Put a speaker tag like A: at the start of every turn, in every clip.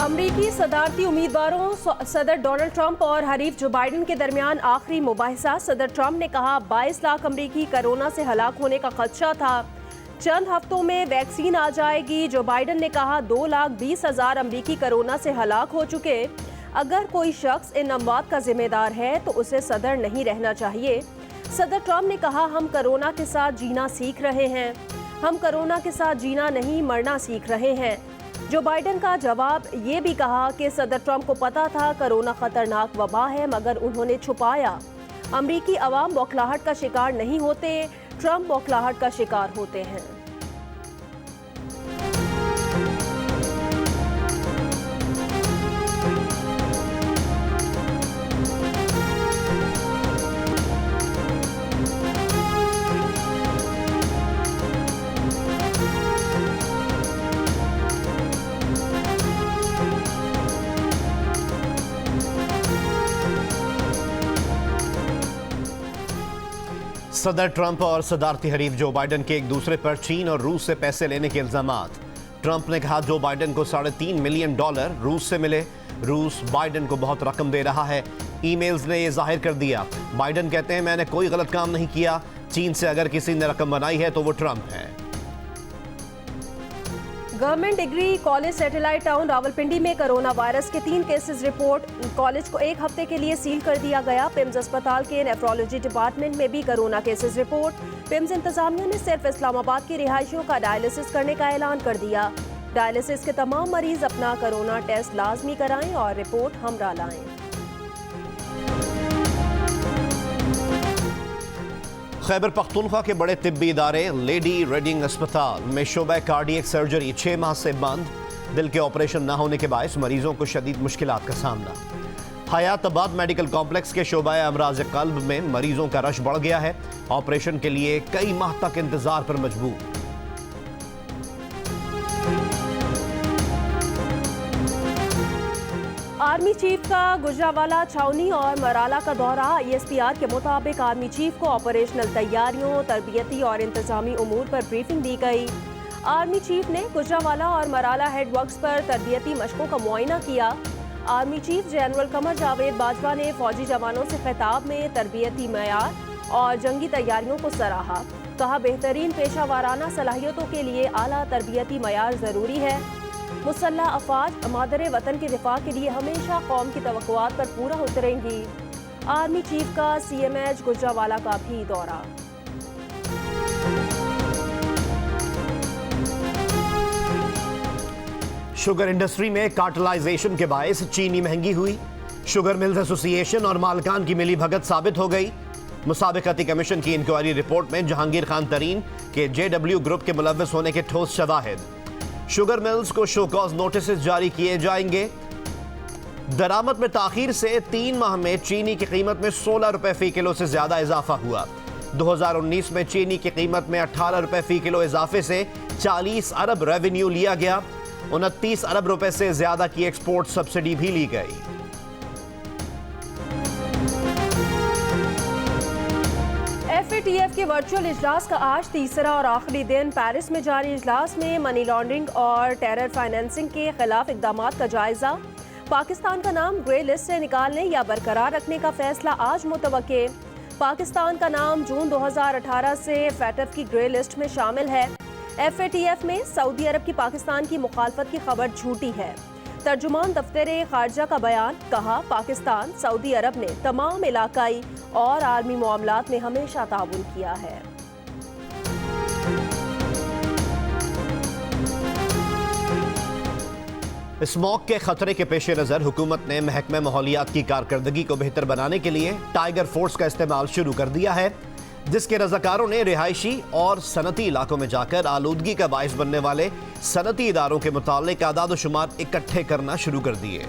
A: अमरीकी सदारती उम्मीदवारों सदर डोनाल्ड ट्रंप और हरीफ जो बाइडन के दरमियान आखिरी मुबाहिसा। सदर ट्रंप ने कहा 22 लाख अमरीकी कोरोना से हलाक होने का खदशा था, चंद हफ्तों में वैक्सीन आ जाएगी। जो बाइडन ने कहा 2,20,000 अमरीकी कोरोना से हलाक हो चुके। अगर कोई शख्स इन अमवात का जिम्मेदार है तो उसे सदर नहीं रहना चाहिए। सदर ट्रंप ने कहा हम कोरोना के साथ जीना सीख रहे हैं, हम कोरोना के साथ जीना नहीं मरना सीख रहे हैं। जो बाइडन का जवाब ये भी कहा कि सदर ट्रंप को पता था कोरोना खतरनाक वबा है मगर उन्होंने छुपाया। अमरीकी अवाम बौखलाहट का शिकार नहीं होते, ट्रंप बौखलाहट का शिकार होते हैं।
B: सदर ट्रंप और सदारती हरीफ जो बाइडन के एक दूसरे पर चीन और रूस से पैसे लेने के इल्जामात। ट्रंप ने कहा जो बाइडन को $3.5 मिलियन रूस से मिले, रूस बाइडन को बहुत रकम दे रहा है। ईमेल्स ने यह जाहिर कर दिया। बाइडन कहते हैं मैंने कोई गलत काम नहीं किया, चीन से अगर किसी ने रकम बनाई है तो वो ट्रंप है।
A: Government degree college satellite town Rawalpindi में कोरोना वायरस के 3 केसेस रिपोर्ट। कॉलेज को 1 हफ्ते के लिए सील कर दिया गया। पिम्स अस्पताल के नेफ्रोलॉजी डिपार्टमेंट में भी कोरोना केसेस रिपोर्ट। पिम्स इंतजामिया ने सिर्फ इस्लामाबाद की रिहायशियों का डायलिसिस करने का ऐलान कर दिया। डायलिसिस के तमाम मरीज अपना कोरोना टेस्ट लाजमी कराएं और रिपोर्ट हमरा लाएं।
B: खैबर पख्तूनख्वा के बड़े तिब्बी इदारे लेडी रेडिंग अस्पताल में शोबा कार्डियक सर्जरी 6 माह से बंद। दिल के ऑपरेशन न होने के बायस मरीजों को शदीद मुश्किलात का सामना। हयाताबाद मेडिकल कॉम्प्लेक्स के शोबा अमराज कल्ब में मरीजों का रश बढ़ गया है। ऑपरेशन के लिए कई माह तक इंतजार पर मजबूर।
A: आर्मी चीफ का गुजरावाला, छावनी और मराला का दौरा। ISPR के मुताबिक आर्मी चीफ को ऑपरेशनल तैयारियों, तरबियती और इंतजामी उमूर पर ब्रीफिंग दी गई। आर्मी चीफ ने गुजरावाला और मराला हेडवर्क्स पर तरबियती मशकों का मुआयना किया। Army chief general Qamar Javed Bajwa ने फौजी जवानों से खिताब में तरबियती मयार और जंगी तैयारियों को सराहा। कहा बेहतरीन पेशा वाराना सलाहियतों के लिए आला तरबियती मयार ज़रूरी है। मुसल्लह अफवाज मादरे वतन के दिफा के लिए हमेशा कौम की तवक्कुआत पर पूरा उतरेंगी। आर्मी चीफ का CMH गुजरावाला का भी दौरा।
B: शुगर इंडस्ट्री में कार्टलाइजेशन के बायस चीनी महंगी हुई। शुगर मिल्स एसोसिएशन और मालकान की मिली भगत साबित हो गई। मुसाबिकती कमीशन की इंक्वायरी रिपोर्ट में जहांगीर खान तरीन के JW ग्रुप के मुलव्वस होने के ठोस शवाहिद। शुगर मिल्स को शो कॉज नोटिस जारी किए जाएंगे। दरामद में ताखीर से 3 माह में चीनी की कीमत में 16 रुपए फी किलो से ज्यादा इजाफा हुआ। 2019 में चीनी की कीमत में 18 रुपए फी किलो इजाफे से 40 अरब रेवेन्यू लिया गया। 29 अरब रुपए से ज्यादा की एक्सपोर्ट सब्सिडी भी ली गई।
A: FATF के वर्चुअल इजलास का आज तीसरा और आखिरी दिन। पेरिस में जारी इजलास में मनी लॉन्ड्रिंग और टेरर फाइनेंसिंग के खिलाफ इकदाम का जायजा। पाकिस्तान का नाम ग्रे लिस्ट से निकालने या बरकरार रखने का फैसला आज मुतवक्के। पाकिस्तान का नाम जून 2018 से FATF की ग्रे लिस्ट में शामिल है। FATF में सऊदी अरब की पाकिस्तान की मुखालफत की खबर झूठी है। तर्जुमान दफ्तर खारजा का बयान। कहा पाकिस्तान सऊदी अरब ने तमाम इलाकाई और आर्मी मामलात में हमेशा ताउन किया है।
B: स्मॉग के खतरे के पेश नज़र हुकूमत ने महकमे माहौलियात की कारकर्दगी को बेहतर बनाने के लिए टाइगर फोर्स का इस्तेमाल शुरू कर दिया है, जिसके रज़ाकारों ने रिहायशी और सनती इलाकों में जाकर आलूदगी का बाइस बनने वाले सनती इदारों के मुतालिक आदाद शुमार इकट्ठे करना शुरू कर दिए।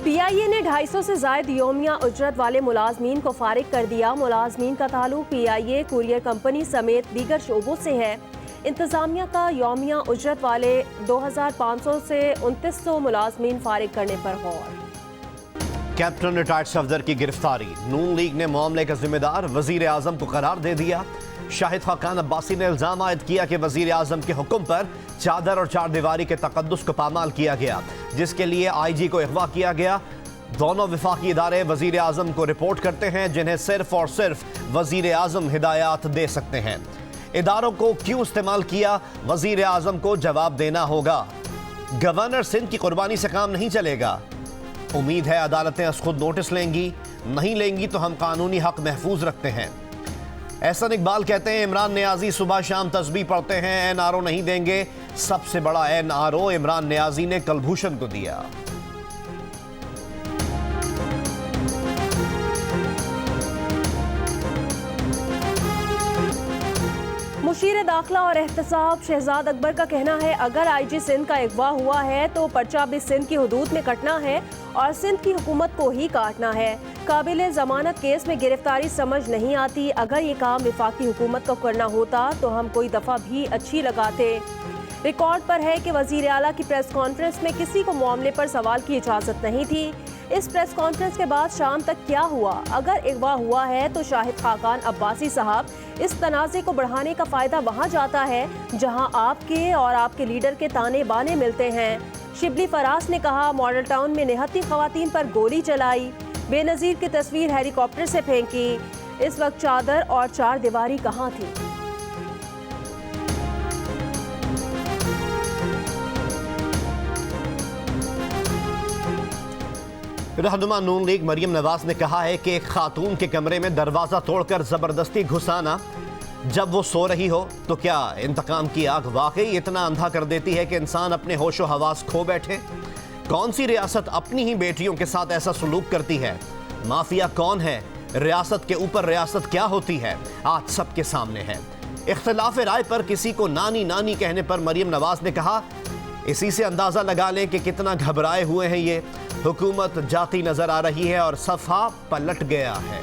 A: PIA ने 250 से जायद योमिया उजरत वाले मुलाजमीन को फारिग कर दिया। मुलाजमीन का ताल्लुक PIA कुरियर कंपनी समेत दीगर शोबों से है। इंतजामिया का योमिया उजरत वाले 2500 से 2900 मुलाजमीन फारिग करने पर गौर।
B: कैप्टन रिटायर्ड सफदर की गिरफ्तारी। नून लीग ने मामले का जिम्मेदार वजीर आजम को करार दे दिया। शाहिद खाकान अब्बासी ने इल्जाम आयद किया कि वजीर आजम के हुक्म पर चादर और चार दीवारी के तकद्दुस को पामाल किया गया, जिसके लिए IG को अगवा किया गया। दोनों वफाकी इदारे वजीर आजम को रिपोर्ट करते हैं, जिन्हें सिर्फ और सिर्फ वजीर आजम हिदायत दे सकते हैं। इदारों को क्यों इस्तेमाल किया, वजीर आजम को जवाब देना होगा। गवर्नर सिंध की कुर्बानी से काम नहीं चलेगा। उम्मीद है अदालतें खुद नोटिस लेंगी, नहीं लेंगी तो हम कानूनी हक महफूज रखते हैं। एहसन इकबाल कहते हैं इमरान नियाजी सुबह शाम तस्बीह पढ़ते हैं, NRO नहीं देंगे। सबसे बड़ा NRO इमरान नियाजी ने कलभूषण को दिया।
A: मुशीर दाखिला और एहतसाब शहजाद अकबर का कहना है, अगर IG सिंध का अगवा हुआ है तो पर्चा भी सिंध की हुदूद में कटना है और सिंध की हुकूमत को ही काटना है। काबिल जमानत केस में गिरफ्तारी समझ नहीं आती। अगर ये काम वफाकी हुकूमत को करना होता तो हम कोई दफ़ा भी अच्छी लगाते। रिकॉर्ड पर है कि वज़ीर आला की प्रेस कॉन्फ्रेंस में किसी को मामले पर सवाल की इजाज़त नहीं थी। इस प्रेस कॉन्फ्रेंस के बाद शाम तक क्या हुआ? अगर अगवा हुआ है तो शाहिद खाकान अब्बासी साहब, इस तनाज़े को बढ़ाने का फ़ायदा वहाँ जाता है जहाँ आपके और आपके लीडर के ताने बाने मिलते हैं। शिबली फराज ने कहा, मॉडल टाउन में निहत्ती ख़वातीन पर गोली चलाई, बेनज़ीर की तस्वीर हेलीकॉप्टर से फेंकी। इस वक्त चादर और चार दीवारी कहाँ थी?
B: रहनुमा नून लीग मरियम नवाज ने कहा है कि एक खातून के कमरे में दरवाजा तोड़कर जबरदस्ती घुसाना जब वो सो रही हो तो क्या इंतकाम की आग वाकई इतना अंधा कर देती है कि इंसान अपने होशो हवास खो बैठे? कौन सी रियासत अपनी ही बेटियों के साथ ऐसा सलूक करती है? माफिया कौन है? रियासत के ऊपर रियासत क्या होती है? आज सबके सामने है। इख्तिलाफ राय पर किसी को नानी नानी कहने पर मरियम नवाज ने कहा, इसी से अंदाजा लगा लें कि कितना घबराए हुए हैं ये। हुकूमत जाती नजर आ रही है और सफा पलट गया है।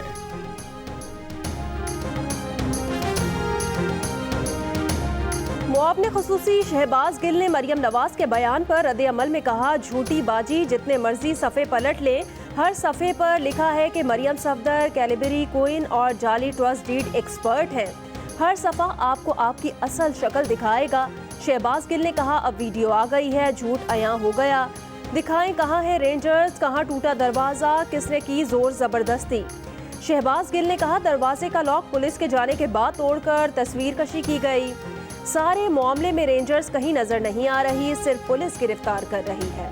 A: मुआवने खुसूसी शहबाज गिल ने मरियम नवाज के बयान पर रद्द अमल में कहा, झूठी बाजी, जितने मर्जी सफ़े पलट ले, हर सफ़े पर लिखा है कि मरियम सफदर कैलिबरी क्वीन और जाली ट्रस्ट डीड एक्सपर्ट हैं। हर सफ़ा आपको आपकी असल शक्ल दिखाएगा। शहबाज गिल ने कहा, अब वीडियो आ गई है, झूठ अयां हो गया। दिखाएं कहाँ है रेंजर्स, कहाँ टूटा दरवाज़ा, किसने की जोर ज़बरदस्ती। शहबाज गिल ने कहा, दरवाजे का लॉक पुलिस के जाने के बाद तोड़कर तस्वीर कशी की गई। सारे मामले में रेंजर्स कहीं नजर नहीं आ रही, सिर्फ पुलिस गिरफ्तार कर रही है।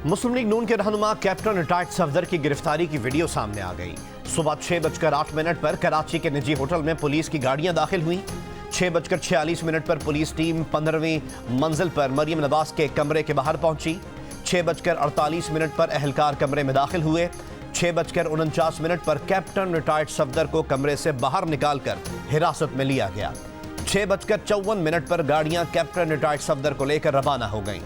B: मुस्लिम लीग नून के रहनुमा कैप्टन रिटायर्ड सफदर की गिरफ्तारी की वीडियो सामने आ गई। सुबह 6:08 पर कराची के निजी होटल में पुलिस की गाड़ियां दाखिल हुई। 6:46 पर पुलिस टीम 15वीं मंजिल पर मरियम नवाज के कमरे के बाहर पहुंची। 6:48 पर अहलकार कमरे में दाखिल हुए। 6:49 पर कैप्टन रिटायर्ड सफदर को कमरे से बाहर निकालकर हिरासत में लिया गया। 6:54 पर गाड़ियां कैप्टन रिटायर्ड सफदर को लेकर रवाना हो गईं।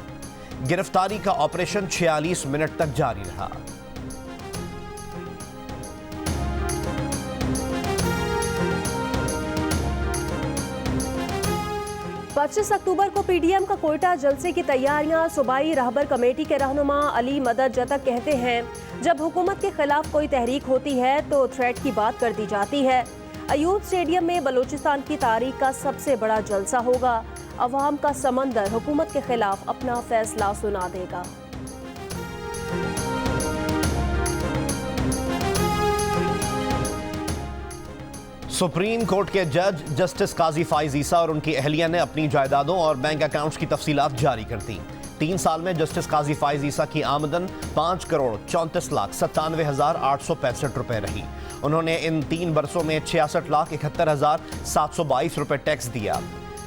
B: गिरफ्तारी का ऑपरेशन 46 मिनट तक जारी रहा।
A: 25 अक्टूबर को PDM का कोयटा जलसे की तैयारियां। सूबाई रहबर कमेटी के रहनुमा अली मदद जतक कहते हैं, जब हुकूमत के खिलाफ कोई तहरीक होती है तो थ्रेट की बात कर दी जाती है। अयूब स्टेडियम में बलूचिस्तान की तारीख का सबसे बड़ा जलसा होगा। अवाम का समंदर हुकूमत के खिलाफ अपना फैसला सुना देगा।
B: सुप्रीम कोर्ट के जज जस्टिस काजी फाइज ईसा और उनकी अहलिया ने अपनी जायदादों और बैंक अकाउंट्स की तफसीलात जारी कर दी। 3 साल में जस्टिस काजी फाइज ईसा की आमदन 5,34,97,865 रुपए रही। उन्होंने इन 3 बरसों में 66,71,722 रुपए टैक्स दिया।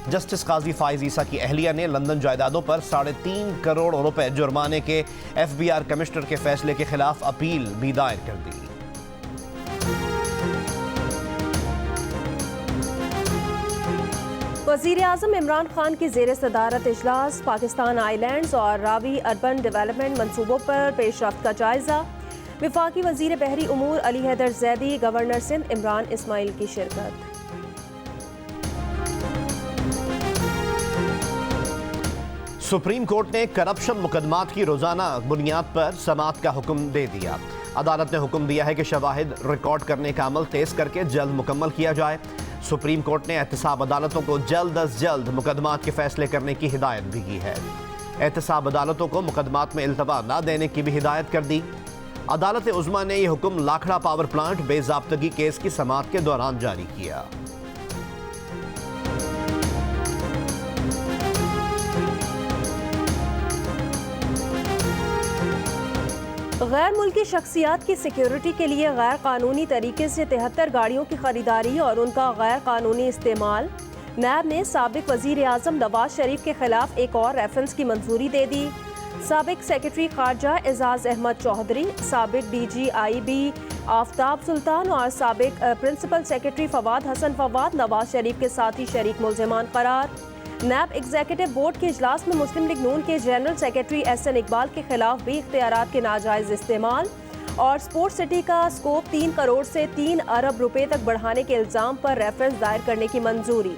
B: जस्टिस काजी फाइज ईसा की अहलिया ने लंदन जायदादों पर 3.5 करोड़ रुपए जुर्माने के FBR कमिश्नर के फैसले के खिलाफ अपील भी दायर कर दी।
A: वज़ीर आज़म इमरान खान की ज़ेर सदारत इजलास। पाकिस्तान आइलैंड्स और रावी अर्बन डेवलपमेंट मनसूबों पर पेशरफ्त का जायजा। वफाकी वज़ीर बहरी उमूर अली हैदर जैदी, गवर्नर सिंध इमरान इस्माइल की शिरकत।
B: सुप्रीम कोर्ट ने करप्शन मुकदमात की रोजाना बुनियाद पर समाअत का हुक्म दे दिया। अदालत ने हुक्म दिया है कि शवाहिद रिकॉर्ड करने का अमल तेज करके जल्द मुकम्मल किया जाए। सुप्रीम कोर्ट ने एहतसाब अदालतों को जल्द अज जल्द मुकदमात के फैसले करने की हिदायत भी की है। एहतसाब अदालतों को मुकदमात में इल्तवा न देने की भी हिदायत कर दी। अदालत उज़्मा ने यह हुक्म लाखड़ा पावर प्लांट बेज़ाब्तगी केस की समाअत के दौरान जारी किया।
A: गैर मुल्की शख्सियात की सिक्योरिटी के लिए गैर कानूनी तरीके से 73 गाड़ियों की खरीदारी और उनका गैर कानूनी इस्तेमाल। नैब ने साबिक वजीर आजम नवाज शरीफ के खिलाफ एक और रेफरेंस की मंजूरी दे दी। साबिक सेक्रेटरी खारजा एजाज अहमद चौधरी, साबिक DGIB आफ्ताब सुल्तान और साबिक प्रिंसिपल सेक्रेटरी फवाद हसन फवाद नवाज शरीफ के साथी शरीक मुल्ज़िमान करार। नैब एग्जीक्यूटिव बोर्ड के इजलास में मुस्लिम लीग नून के जनरल सेक्रेटरी SN इकबाल के खिलाफ भी इख्तियारात के नाजायज इस्तेमाल और स्पोर्ट्स सिटी का स्कोप 3 करोड़ से 3 अरब रुपए तक बढ़ाने के इल्जाम पर रेफरेंस दायर करने की मंजूरी।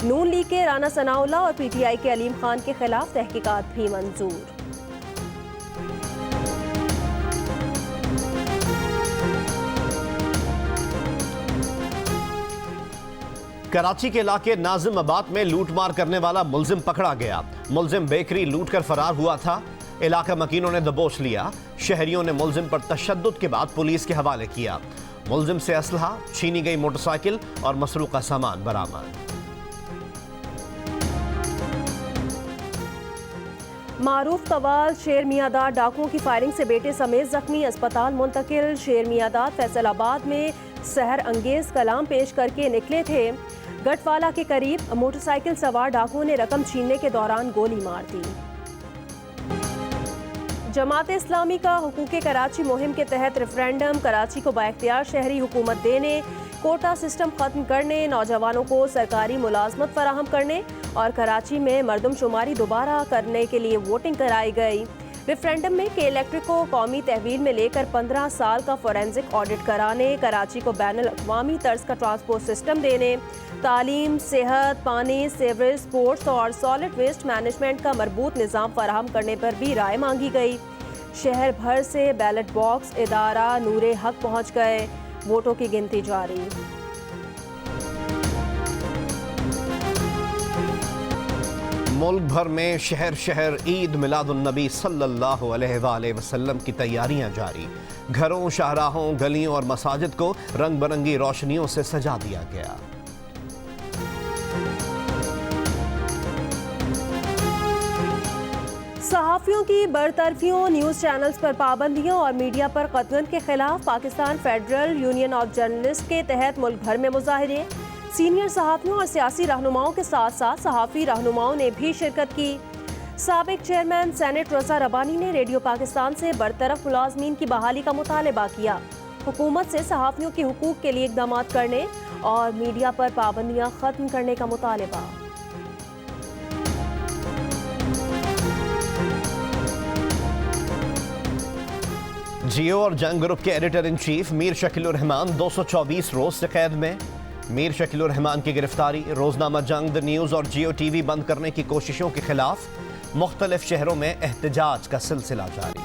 A: नून लीग के राना सनाउल्लाह और PTI के अलीम खान के खिलाफ तहकीकात भी मंजूर।
B: कराची के इलाके नाजिमाबाद में लूटमार करने वाला मुल्जिम पकड़ा गया। मुल्जिम बेकरी लूट कर फरार हुआ था। इलाका मकीनों ने दबोच लिया। शहरियों ने मुल्जिम पर तशद्दुद के बाद पुलिस के हवाले किया। मुल्जिम से असलहा, छीनी गई मोटरसाइकिल और मसरूका सामान बरामद।
A: मारूफ कवाल शेर मियादाद डाकुओं की फायरिंग से बेटे समेत जख्मी अस्पताल मुंतकिल। शेर मियादाद फैसलाबाद में सहर अंगेज कलाम पेश करके निकले थे। गटवाला के करीब मोटरसाइकिल सवार डाकुओं ने रकम छीनने के दौरान गोली मार दी। जमात इस्लामी का हुकूक कराची मुहिम के तहत रेफरेंडम। कराची को बाइख्तियार शहरी हुकूमत देने, कोटा सिस्टम खत्म करने, नौजवानों को सरकारी मुलाजमत फराहम करने और कराची में मरदमशुमारी दोबारा करने के लिए वोटिंग कराई गई। रेफरेंडम में के इलेक्ट्रिक को कौमी तहवील में लेकर 15 साल का फोरेंसिक ऑडिट कराने, कराची को बैनुल अक़वामी तर्ज का ट्रांसपोर्ट सिस्टम देने, तालीम, सेहत, पानी, सीवरेज, स्पोर्ट्स और सॉलिड वेस्ट मैनेजमेंट का मरबूत निज़ाम फराहम करने पर भी राय मांगी गई। शहर भर से बैलेट बॉक्स इदारा नूरे हक पहुँच गए। वोटों की गिनती जारी।
B: मुल्क भर में शहर शहर ईद मिलादुन्नबी सल्लल्लाहु अलैहि वसल्लम की तैयारियां जारी। घरों, शाहराहों, गलियों और मसाजिद को रंग बिरंगी रोशनियों से सजा दिया गया।
A: सहाफ़ियों की बरतरफियों, न्यूज़ चैनल्स पर पाबंदियों और मीडिया पर कतलन के खिलाफ Pakistan federal union of journalist के तहत मुल्क भर में मुजाहिरे। सीनियर सहाफ़ियों और सियासी रहनुमाओं के साथ साथ सहाफ़ी रहनुमाओं ने भी शिरकत की। साबिक चेयरमैन सेनेट रज़ा रबानी ने रेडियो पाकिस्तान से बरतरफ मुलाजमीन की बहाली का मुतालबा किया। हुकूमत से सहाफ़ियों के हुकूक के लिए इक़दाम करने और मीडिया पर पाबंदियाँ ख़त्म करने का मुतालबा।
B: जियो और जंग ग्रुप के editor in chief Mir Shakilur Rahman 224 रोज से कैद में। मीर शकीलुर रहमान की गिरफ्तारी, रोजनामा जंग, द न्यूज़ और जियो TV बंद करने की कोशिशों के खिलाफ मुख्तलिफ शहरों में एहतजाज का सिलसिला जारी।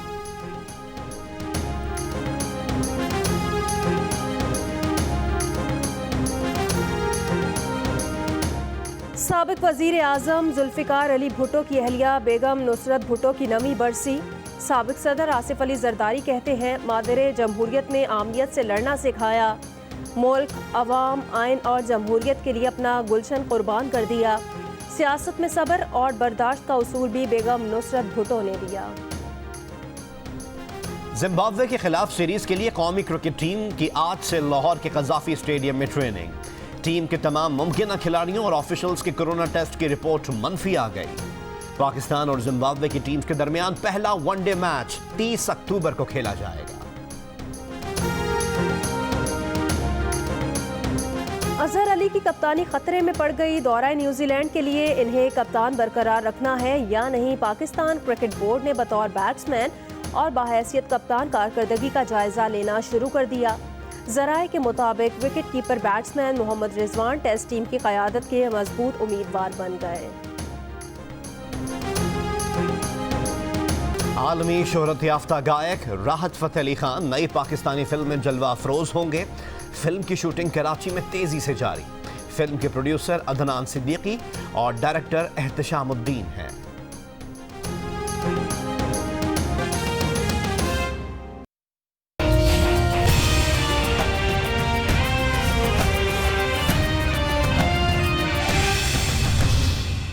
A: साबिक वजीर आजम जुल्फ़िकार अली भुट्टो की अहलिया बेगम नुसरत भुट्टो की नवी बरसी। साबिक सदर आसिफ अली जरदारी कहते हैं, मादरे जमहूरियत ने आमनियत से लड़ना सिखाया। मुल्क, अवाम, आइन और जमहूरियत के लिए अपना गुलशन कुर्बान कर दिया। सियासत में सब्र और बर्दाश्त का उसूल भी बेगम नुसरत भुट्टो ने दिया।
B: जिम्बाब्वे के खिलाफ सीरीज के लिए कौमी क्रिकेट टीम की आज से लाहौर के कज़ाफी स्टेडियम में ट्रेनिंग। टीम के तमाम मुमकिन खिलाड़ियों और ऑफिशियल्स के कोरोना टेस्ट की रिपोर्ट मनफी आ गई। पाकिस्तान और जिम्बाब्वे की टीम्स के दरमियान पहला वनडे मैच 30 अक्टूबर को खेला जाएगा।
A: अजहर अली की कप्तानी खतरे में पड़ गई। दौरा न्यूजीलैंड के लिए इन्हें कप्तान बरकरार रखना है या नहीं, पाकिस्तान क्रिकेट बोर्ड ने बतौर बैट्समैन और बाहैसियत कप्तान कारकर्दगी का जायजा लेना शुरू कर दिया। जराए के मुताबिक wicket keeper batsman Mohammad Rizwan test team की क़यादत के मजबूत उम्मीदवार बन गए।
B: आलमी शोहरत याफ्ता गायक राहत फ़तेह अली खान नई पाकिस्तानी फिल्म में जलवा अफरोज होंगे। फिल्म की शूटिंग कराची में तेजी से जारी। फिल्म के प्रोड्यूसर अदनान सिद्दीकी और डायरेक्टर एहतशामुद्दीन हैं।